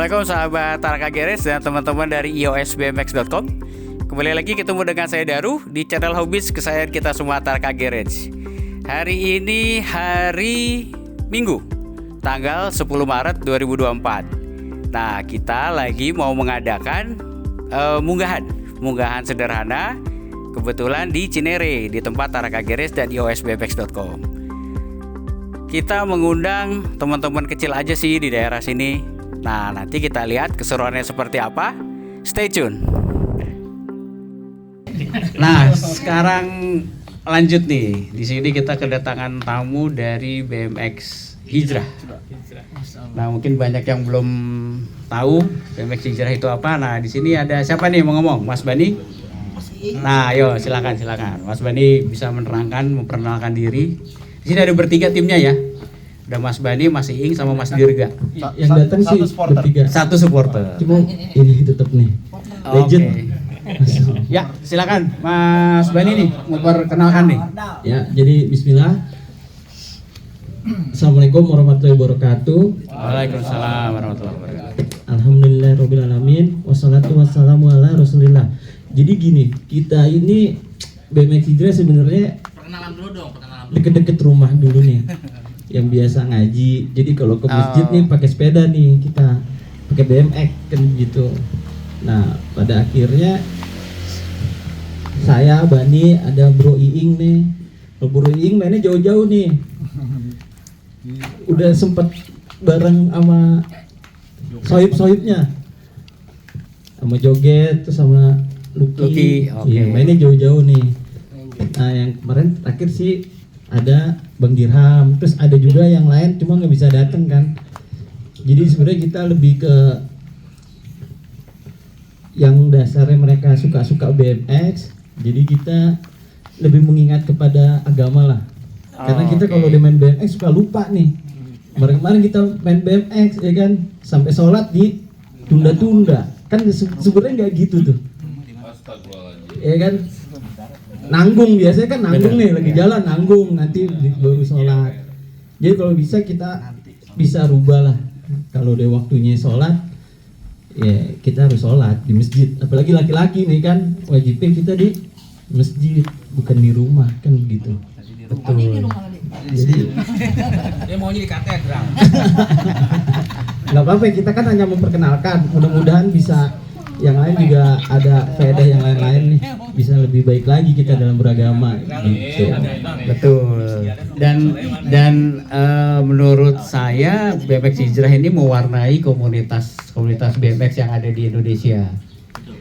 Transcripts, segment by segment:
Assalamualaikum sahabat Tarka Garage dan teman-teman dari iosbmx.com. Kembali lagi ketemu dengan saya Daru di channel Hobbies kesayangan kita semua, Tarka Garage. Hari ini hari Minggu, tanggal 10 Maret 2024. Nah, kita lagi mau mengadakan munggahan sederhana kebetulan di Cinere di tempat Tarka Garage dan iosbmx.com. Kita mengundang teman-teman kecil aja sih di daerah sini. Nah, nanti kita lihat keseruannya seperti apa. Stay tune. Nah, sekarang lanjut nih. Di sini kita kedatangan tamu dari BMX Hijrah. Nah, mungkin banyak yang belum tahu BMX Hijrah itu apa. Nah, di sini ada siapa nih mau ngomong? Mas Bani? Nah, ayo silakan. Mas Bani bisa memperkenalkan diri. Di sini ada bertiga timnya ya. Ada Mas Bani, Mas Iing, sama Mas Dirga. Yang datang sih bertiga. Satu supporter. Cuma ini tetap nih. Legend. Okay. Ya, silakan Mas Bani nih memperkenalkan nih. Ya, jadi bismillah. Assalamualaikum warahmatullahi wabarakatuh. Waalaikumsalam warahmatullahi wabarakatuh. Alhamdulillahirabbil alamin. Wassalatu wassalamu ala Rasulillah. Jadi gini, kita ini BMX Hijrah sebenarnya perkenalan dulu. Deket-deket rumah dulu nih. Yang biasa ngaji. Jadi kalau ke masjid nih pakai sepeda nih, kita pakai BMX kan gitu. Nah, pada akhirnya saya, Bani, ada Bro Iing nih. Bro Iing mainnya jauh-jauh nih. Udah sempet bareng sama sohib-sohibnya, sama joget terus sama Lucky. Okay. Iya, mainnya jauh-jauh nih. Nah, yang kemarin terakhir sih ada Bang Dirham, terus ada juga yang lain cuma nggak bisa datang kan. Jadi sebenarnya kita lebih ke yang dasarnya mereka suka BMX, jadi kita lebih mengingat kepada agama lah. Karena kita kalau udah main BMX suka lupa nih. Kemarin kita main BMX ya kan, sampai sholat ditunda-tunda. Kan sebenarnya nggak gitu tuh. Ya kan? Nanggung, biasanya kan nanggung nih, lagi jalan nanggung, nanti baru sholat. Jadi kalau bisa kita bisa rubah lah. Kalau udah waktunya sholat, ya kita harus sholat di masjid. Apalagi laki-laki nih kan, wajibnya kita di masjid, bukan di rumah kan gitu. Betul. Jadi Dia maunya di katedral. nggak apa-apa, kita kan hanya memperkenalkan. Mudah-mudahan bisa yang lain juga ada faedah yang lain-lain nih, bisa lebih baik lagi kita dalam beragama gitu. Betul. Dan menurut saya BMX Hijrah ini mewarnai komunitas BMX yang ada di Indonesia.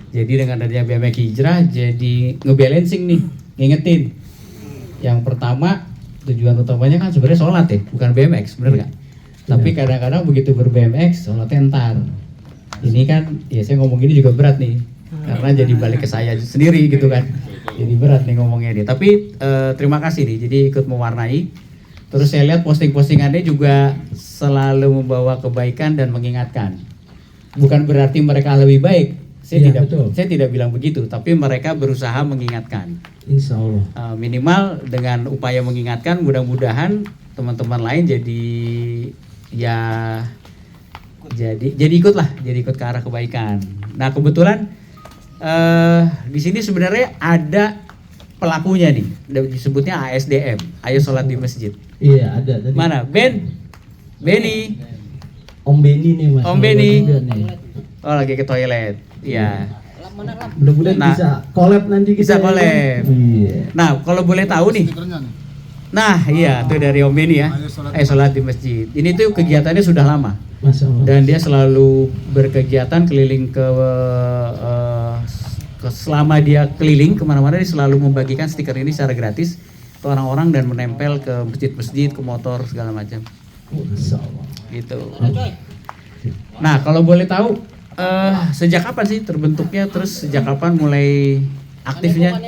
Jadi dengan adanya BMX Hijrah jadi ngebalancing nih, ngingetin. Yang pertama tujuan utamanya kan sebenarnya sholat ya, bukan BMX, bener nggak? Tapi kadang-kadang begitu ber-BMX sholatnya entar. Ini kan, ya saya ngomong ini juga berat nih, karena jadi balik ke saya sendiri gitu kan. Jadi berat nih ngomongnya nih. Tapi terima kasih nih, jadi ikut mewarnai. Terus saya lihat posting-postingannya juga selalu membawa kebaikan dan mengingatkan. Bukan berarti mereka lebih baik. Saya tidak bilang begitu, tapi mereka berusaha mengingatkan. Insya Allah. Minimal dengan upaya mengingatkan, mudah-mudahan teman-teman lain jadi ikut ke arah kebaikan. Nah, kebetulan di sini sebenarnya ada pelakunya nih, disebutnya ASDM, ayo sholat di masjid. Iya, ada tadi. Mana Benny Om Benny nih Mas. Om Benny. Oh, lagi ke toilet. Iya. Mudah-mudahan bisa collab nanti kita. Bisa collab. Iya. Nah, kalau boleh tahu nih. Nah, iya, itu dari Om Benny ya. Ayo sholat di masjid. Ini tuh kegiatannya sudah lama. Masya Allah. Dan dia selalu berkegiatan keliling ke selama dia keliling kemana-mana, dia selalu membagikan stiker ini secara gratis ke orang-orang dan menempel ke masjid-masjid, ke motor segala macam. Masya Allah. Gitu. Nah, kalau boleh tahu sejak kapan sih terbentuknya, terus sejak kapan mulai aktifnya?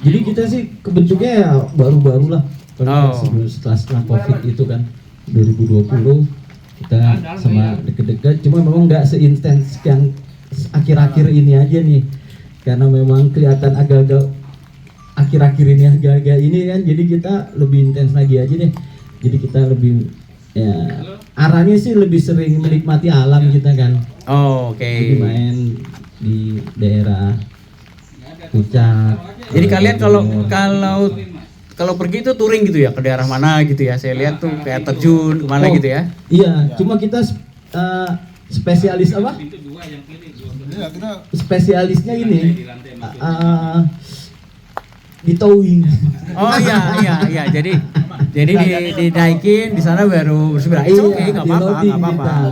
Jadi kita sih kebentuknya ya baru-baru lah. Setelah COVID itu kan 2020 kita sama deket-deket, cuma memang nggak seintens yang akhir-akhir ini aja nih, karena memang kelihatan agak-agak akhir-akhir ini agak-agak ini kan, jadi kita lebih intens lagi aja deh. Jadi kita lebih ya arahnya sih lebih sering menikmati alam kita kan. Oh, oke. Jadi main di daerah puncak. Jadi kalian kalau pergi itu touring gitu ya, ke daerah mana gitu ya? Saya lihat tuh kayak terjun kemana gitu ya? Iya, cuma kita spesialis apa? Iya, kita Spesialisnya ini di towing. Oh iya. Jadi dinaikin di sana baru bersepeda. Itu oke, nggak di apa-apa, loading nggak apa-apa, kita.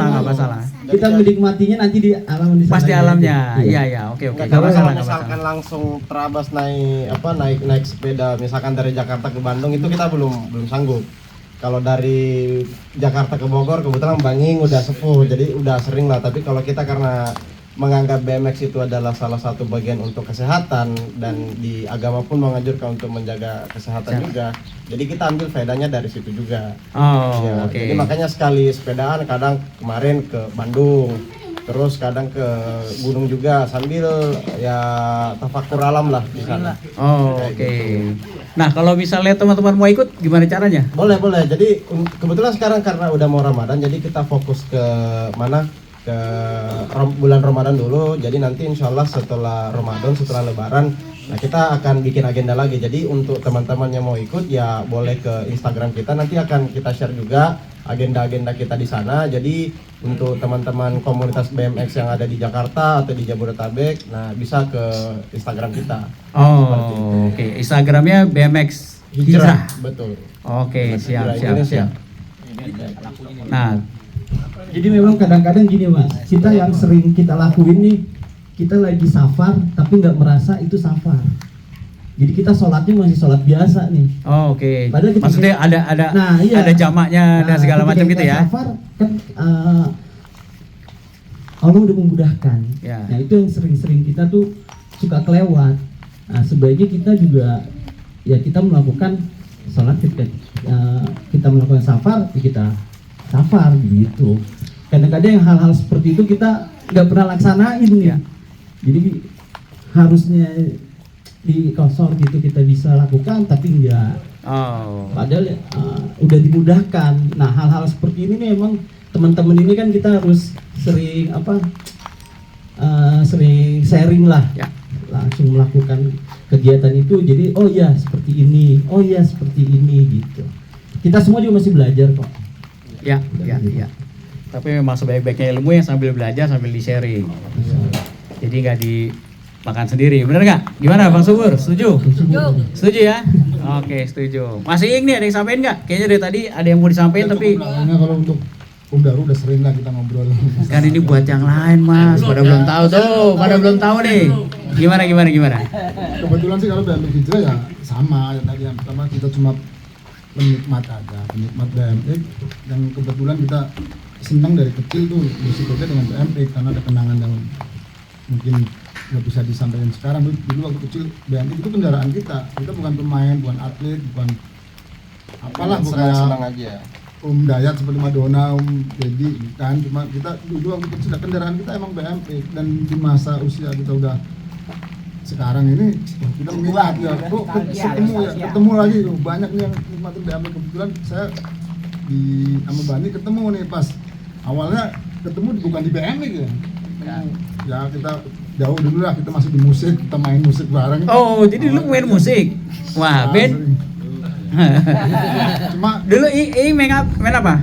nggak masalah. Kita menikmatinya nanti di alam di sana. Pasti alamnya, iya, oke, Nggak, nggak kalau masalah. misalkan langsung terabas naik sepeda misalkan dari Jakarta ke Bandung itu kita belum sanggup. Kalau dari Jakarta ke Bogor kebetulan Bang Ing udah sepuh jadi udah sering lah, tapi kalau kita karena menganggap BMX itu adalah salah satu bagian untuk kesehatan dan di agama pun menganjurkan untuk menjaga kesehatan juga. Jadi kita ambil faedahnya dari situ juga. Oh, Ya, oke. Jadi makanya sekali sepedaan kadang kemarin ke Bandung, terus kadang ke gunung juga sambil ya tafakur alam lah di sana. Oh, oke. Nah, kalau misalnya teman-teman mau ikut, gimana caranya? Boleh. Jadi kebetulan sekarang karena udah mau Ramadan, jadi kita fokus ke mana? Ke bulan Ramadan dulu. Jadi nanti insya Allah setelah Ramadan, setelah Lebaran, nah kita akan bikin agenda lagi. Jadi untuk teman-teman yang mau ikut ya boleh ke Instagram kita. Nanti akan kita share juga agenda-agenda kita di sana. Jadi untuk teman-teman komunitas BMX yang ada di Jakarta atau di Jabodetabek, nah bisa ke Instagram kita. Oh, oke. Instagramnya BMX Hijrah. Betul. Oke, Hijrah siap. Indonesia. Nah, Jadi memang kadang-kadang gini Mas, kita yang sering kita lakuin nih, kita lagi safar tapi nggak merasa itu safar. Jadi kita sholatnya masih sholat biasa nih. oh, oke. Padahal ketika- Maksudnya ada Nah, iya. ada jamaknya dan segala ketika macam gitu kita ya. Safar kan Allah udah memudahkan. Ya. Nah itu yang sering-sering kita tuh suka kelewat. Nah sebaiknya kita juga ya kita melakukan sholat ketika kita melakukan safar, ya kita safar gitu. Kadang-kadang yang hal-hal seperti itu kita nggak pernah laksanain nih. Ya. Jadi harusnya di kosor gitu kita bisa lakukan tapi enggak. Oh. Padahal udah dimudahkan. Nah hal-hal seperti ini memang teman-teman ini kan kita harus sering sering sharing lah, Ya. langsung melakukan kegiatan itu. Jadi oh ya seperti ini, oh ya seperti ini gitu. Kita semua juga masih belajar kok. Ya. Tapi memang sebaik-baiknya ilmu yang sambil belajar sambil di-sharing. Jadi nggak dimakan sendiri, bener nggak? Gimana Bang Subur? Setuju? Setuju ya? Oke, setuju. Masih Ing nih, ada yang sampein nggak? Kayaknya dari tadi ada yang mau disampaikan tapi Karena kalau untuk Om Daru udah sering lah kita ngobrol. kan ini buat yang lain Mas, pada belum tahu tuh, pada belum tahu nih. Gimana? Kebetulan sih kalau BMX Hijrah ya sama ya tadi yang pertama kita cuma penikmat BMX dan kebetulan kita senang dari kecil tuh musiknya dengan BMX karena ada kenangan yang mungkin nggak bisa disampaikan sekarang. Dulu waktu kecil BMX itu kendaraan kita bukan pemain, bukan atlet, bukan apalah, bukan Senang aja. Om Dayat seperti Madonna, Om Deddy kan, cuma kita dulu waktu kecil kendaraan kita emang BMX dan di masa usia kita udah sekarang ini kita mengingat ya, ketemu lagi banyak nih yang nikmatin BMX. Kebetulan saya di sama Bani ketemu nih pas awalnya ketemu bukan di BMX ya kita jauh dulu lah, kita masih di musik, kita main musik bareng. Oh, jadi lu main musik? Wah, Nah, Ben. sering. Cuma Dulu main apa?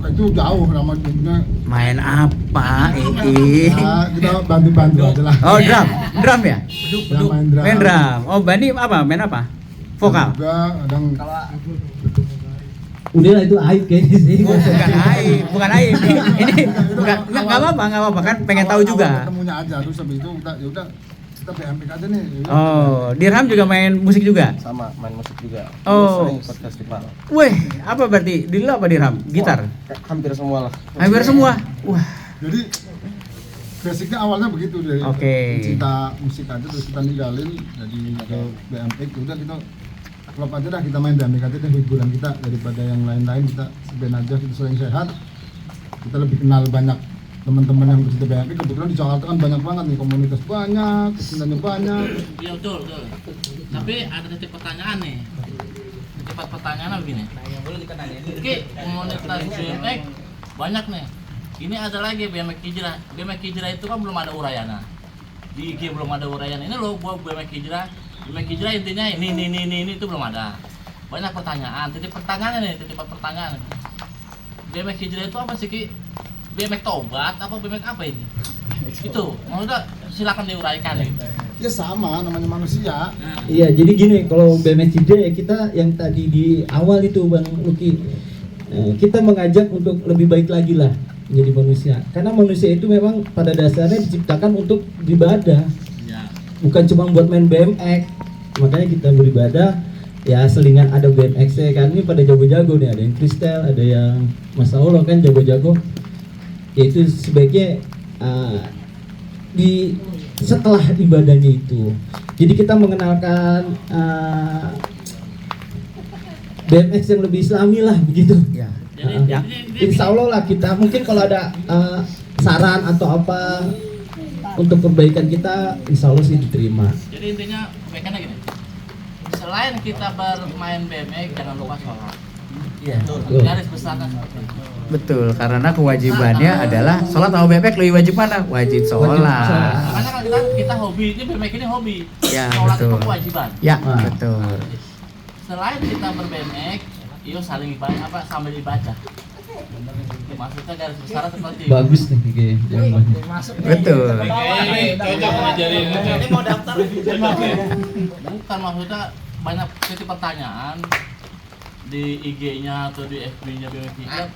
itu jauh sama dia. Main apa? Ya, kita bantu-bantu aja lah. Oh, drum ya? Ya, main drum. Main drum. Oh, Bani apa? Main apa? Vokal. Juga kadang Udah lah itu aib kayaknya sih. Bukan aib. Ini bukan nggak apa-apa kan pengen tahu juga. Ketemunya aja terus habis itu kita ya udah kita BMX aja nih. Ya udah. Oh, Dirham juga main musik juga? Sama main musik juga. Oh. Sering ikut festival. Weh, apa berarti? Dulu apa Dirham? Gitar? Hampir semua lah. Hampir semua? Wah, Jadi basicnya awalnya begitu dari Oke. cinta musik aja terus kita ninggalin jadi ke BMX. Ya udah kita klub aja dah, kita main BMX aja deh, hiburan kita daripada yang lain-lain. Kita sebenarnya aja kita sering sehat, kita lebih kenal banyak teman-teman yang pecinta BMX. Kebetulan di Jakarta kan banyak banget nih, komunitas banyak, keseniannya banyak. Iya betul. Tapi ada titik pertanyaan nih. cepat pertanyaan begini. Oke, komunitas BMX banyak nih. Ini ada lagi BMX Hijrah. BMX Hijrah itu kan belum ada urayana. Di IG belum ada urayana. Ini loh buat BMX Hijrah. BMX Hijrah intinya ini itu belum ada. Banyak pertanyaan, titip pertanyaan. BMX Hijrah itu apa sih Ki? BMX tobat apa BMX apa ini? Itu, maksudnya silakan diuraikan gitu. Ya sama, namanya manusia. Iya, jadi gini, kalau BMX Hijrah ya kita yang tadi di awal itu Bang Luki, kita mengajak untuk lebih baik lagi lah menjadi manusia. Karena manusia itu memang pada dasarnya diciptakan untuk beribadah, bukan cuma buat main BMX. Makanya kita beribadah, ya selingan ada BMX kan, ini pada jago-jago nih, ada yang freestyle, ada yang Masya Allah kan jago-jago. Yaitu sebaiknya di setelah ibadahnya itu. Jadi kita mengenalkan BMX yang lebih islami lah begitu. Ya. Insya Allah lah kita mungkin kalau ada saran atau apa untuk perbaikan kita, insya Allah sih diterima. Jadi intinya kebaikannya gini. Selain kita bermain BMX, jangan lupa sholat. Iya. Garis besarnya seperti itu. Betul, karena kewajibannya adalah sholat sama BMX lebih wajib mana? Wajib sholat. Makanya kan kita hobi, ini BMX ini hobi. Ya, Sholat itu betul. kewajiban. Ya, betul. Selain kita ber-BMX, yuk saling ibadah sambil dibaca. Maksudnya garis besar seperti itu. Bagus nih kayaknya. Betul. Ini mau daftar bukan, maksudnya banyak titik pertanyaan di IG-nya atau di FB-nya BMX Hijrah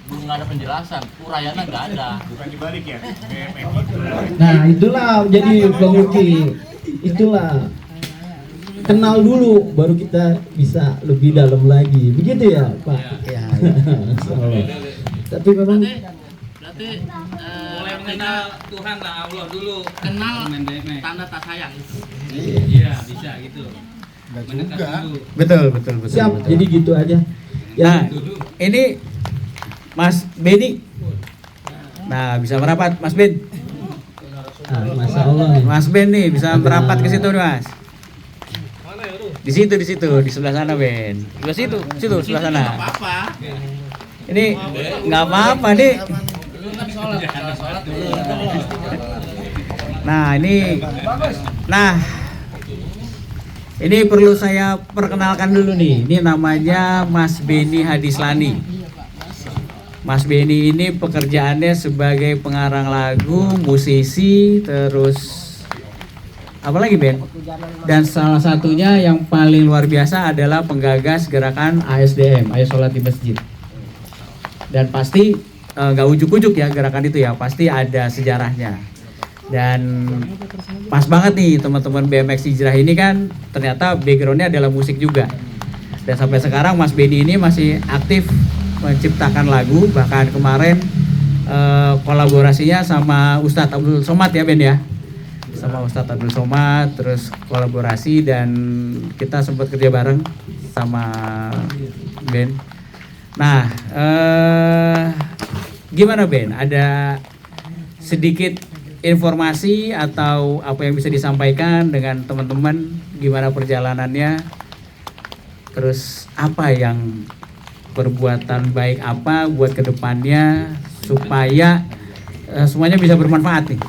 belum ada penjelasan, urayana nggak ada. Bukan dibalik ya, BMX. Nah itulah jadi Bang Luki, itulah kenal dulu baru kita bisa lebih dalam lagi, begitu ya Pak? Ya. Tapi memang Berarti Mulai mengenal Tuhan lah, Allah dulu. kenal Main BMX. tanda tak sayang. Iya, bisa gitu. Enggak Mendekat juga. dulu. Betul. siap, betul. jadi gitu aja. Nah, Dulu. ini Mas Beni. Nah, bisa merapat Mas Ben. Masya Allah nih. Mas Ben nih bisa merapat ke situ nih, Mas. Di situ, di sebelah sana, Ben. Sebelah situ, sebelah sana. Nggak apa-apa. Ini nggak apa-apa nih. Dulu kan sholat dulu. Nah, ini perlu saya perkenalkan dulu nih. Ini namanya Mas Beni Hadislani. Mas Beni ini pekerjaannya sebagai pengarang lagu, musisi, terus apa lagi Ben? Dan salah satunya yang paling luar biasa adalah penggagas gerakan ASDM, Ayo Sholat di Masjid. Dan pasti nggak ujuk-ujuk ya gerakan itu ya, pasti ada sejarahnya. Dan pas banget nih teman-teman BMX Hijrah ini kan ternyata backgroundnya adalah musik juga. Dan sampai sekarang Mas Beni ini masih aktif menciptakan lagu, bahkan kemarin kolaborasinya sama Ustadz Abdul Somad ya Ben ya, sama Ustadz Abdul Somad, terus kolaborasi dan kita sempat kerja bareng sama Ben. Nah, gimana Ben? Ada sedikit informasi atau apa yang bisa disampaikan dengan teman-teman, gimana perjalanannya, terus apa yang perbuatan baik apa buat kedepannya supaya semuanya bisa bermanfaat nih.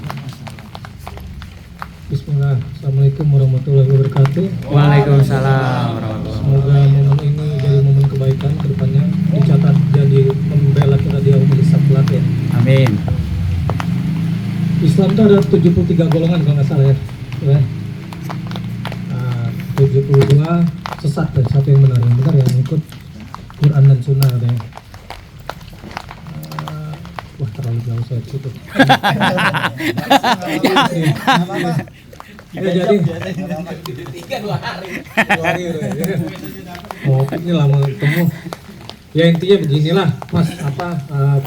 Bismillah, Assalamualaikum warahmatullahi wabarakatuh. Waalaikumsalam warahmatullahi Semoga momen ini jadi momen kebaikan kedepannya, dicatat jadi membela kita di umat Islam kelak ya. Amin. Islam itu ada 73 golongan kalau nggak salah ya. 72 sesat dan satu yang benar. Yang benar yang ikut Quran dan Sunnah katanya. Wah terlalu jauh saya ke situ. Ya jadi oh ini lama ketemu. Ya intinya beginilah Mas,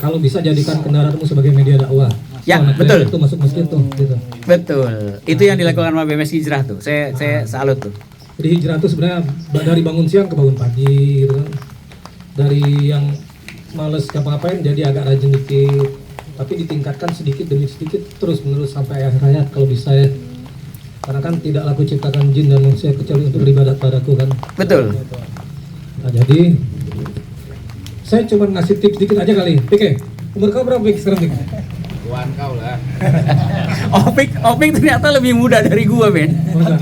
kalau bisa jadikan kendaraanmu sebagai media dakwah. Ya, Anak betul. Itu masuk masjid tuh gitu. Betul. Itu yang dilakukan sama BMX Hijrah tuh. Saya salut tuh. Jadi hijrah itu sebenarnya dari bangun siang ke bangun pagi gitu kan. Dari yang males ngapa-ngapain jadi agak rajin dikit, tapi ditingkatkan sedikit demi sedikit terus menerus sampai akhir hayat kalau bisa ya. Karena kan tidak laku ciptakan jin dan manusia kecuali untuk beribadat padaku kan. Betul. Nah, jadi saya cuma ngasih tips dikit aja kali. Oke, umur kau berapa Pik sekarang Pik? Tuhan kau lah. Opik ternyata lebih muda dari gua, Ben. Masa?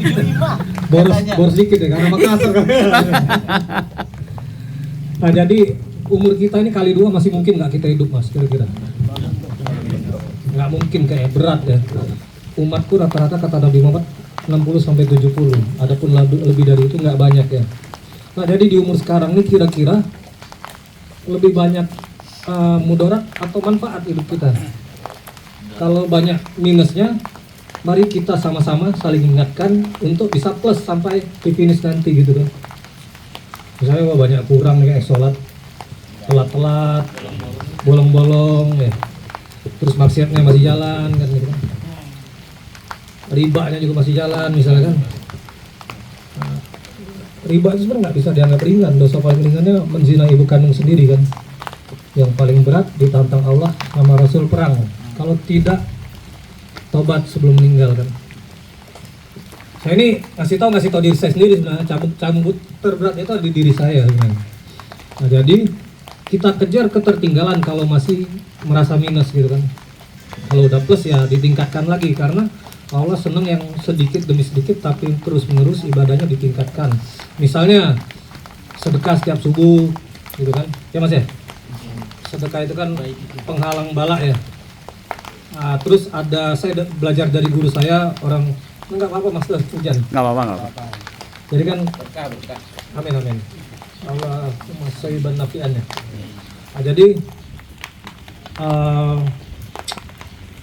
Boros dikit ya, karena Makassar kan. Nah, jadi umur kita ini kali 2 masih mungkin nggak kita hidup Mas, kira-kira? Nggak mungkin, kayak berat ya. Umatku rata-rata kata Nabi Muhammad 60 sampai 70. Adapun lebih dari itu nggak banyak ya. Nah, jadi di umur sekarang ini kira-kira lebih banyak mudarat atau manfaat hidup kita. Kalau banyak minusnya, mari kita sama-sama saling ingatkan untuk bisa plus sampai di finish nanti gitu kan. Misalnya wah, banyak kurang nih kayak sholat telat-telat, bolong-bolong ya. Terus maksiatnya masih jalan kan gitu kan. Ribanya juga masih jalan misalnya kan. Nah, riba itu sebenarnya nggak bisa dianggap ringan. Dosa paling ringannya menzinai ibu kandung sendiri kan. Yang paling berat ditantang Allah sama Rasul perang. Kalau tidak tobat sebelum meninggal kan. Saya ini ngasih tahu diri saya sendiri sebenarnya, cambuk terberat itu di diri saya sebenarnya. Nah, jadi kita kejar ketertinggalan kalau masih merasa minus gitu kan. Kalau udah plus ya ditingkatkan lagi, karena Allah senang yang sedikit demi sedikit tapi terus menerus ibadahnya ditingkatkan. Misalnya sedekah setiap subuh gitu kan, ya Mas ya. Sedekah itu kan penghalang bala ya. Nah, terus ada saya belajar dari guru saya, orang enggak apa-apa Mas, hujan. Nggak apa-apa. Jadi kan Berkah. amin. Allah masyiban nafiannya. Nah, jadi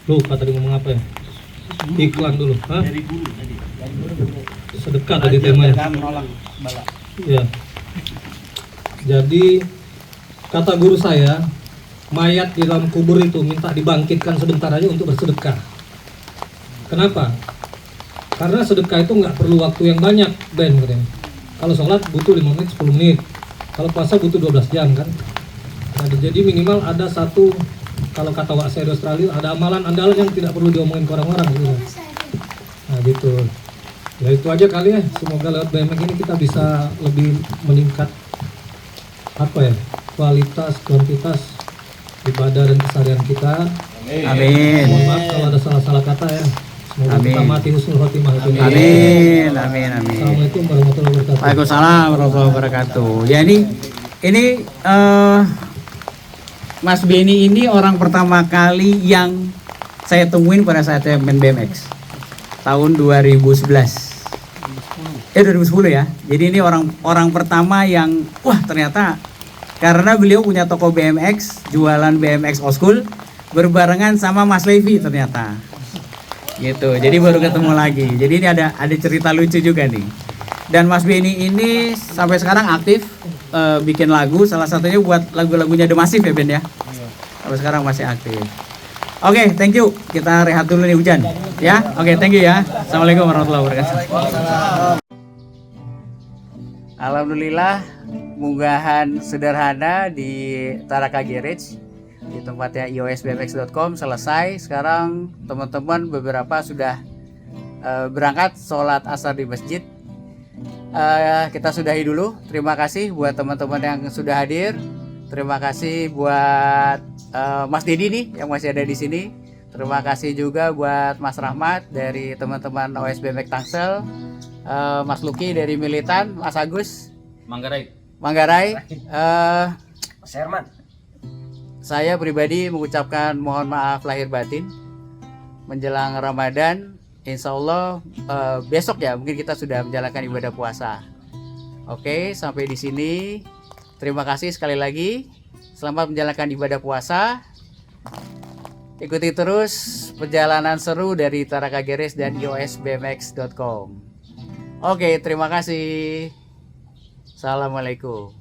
lupa tadi ngomong apa ya? Iklan dulu. Hah? Dari guru tadi. Sedekah tadi temanya. Ya. Jadi kata guru saya, mayat di dalam kubur itu minta dibangkitkan sebentar aja untuk bersedekah. Kenapa? Karena sedekah itu nggak perlu waktu yang banyak, Ben katanya. Kalau sholat butuh 5 menit, 10 menit. Kalau puasa butuh 12 jam kan. Nah, jadi minimal ada satu, kalau kata Wak saya di Australia, ada amalan andalan yang tidak perlu diomongin ke orang-orang gitu. Nah gitu. Ya itu aja kali ya. Semoga lewat BMX ini kita bisa lebih meningkat kualitas, kuantitas ibadah dan keseharian kita. Amin. Mohon maaf kalau ada salah-salah kata ya. Semoga kita Amin. mati husnul khotimah. Amin. Assalamualaikum warahmatullahi wabarakatuh. Waalaikumsalam warahmatullahi wabarakatuh. Ya ini Mas Benny ini orang pertama kali yang saya temuin pada saat saya main BMX tahun 2011. 2010 ya. Jadi ini orang pertama yang ternyata karena beliau punya toko BMX, jualan BMX old school berbarengan sama Mas Levi ternyata. Gitu. Jadi baru ketemu lagi. Jadi ini ada cerita lucu juga nih. Dan Mas Benny ini sampai sekarang aktif bikin lagu, salah satunya buat lagu-lagunya The Massive ya Ben ya. Sampai sekarang masih aktif. Oke, thank you. Kita rehat dulu nih hujan. Ya, oke, thank you ya. Assalamualaikum warahmatullahi wabarakatuh. Alhamdulillah, munggahan sederhana di Taraka Garage di tempatnya iosbmx.com selesai. Sekarang teman-teman beberapa sudah berangkat sholat asar di masjid. Kita sudahi dulu. Terima kasih buat teman-teman yang sudah hadir. Terima kasih buat Mas Dedi nih yang masih ada di sini. Terima kasih juga buat Mas Rahmat dari teman-teman OSBMX Tangsel, Mas Luki dari Militan, Mas Agus Manggarai. Mas Herman. Saya pribadi mengucapkan mohon maaf lahir batin menjelang Ramadan. Insya Allah besok ya mungkin kita sudah menjalankan ibadah puasa. Oke, sampai di sini. Terima kasih sekali lagi. Selamat menjalankan ibadah puasa. Ikuti terus perjalanan seru dari Taraka Garage dan iosbmx.com. Oke, terima kasih. Assalamualaikum.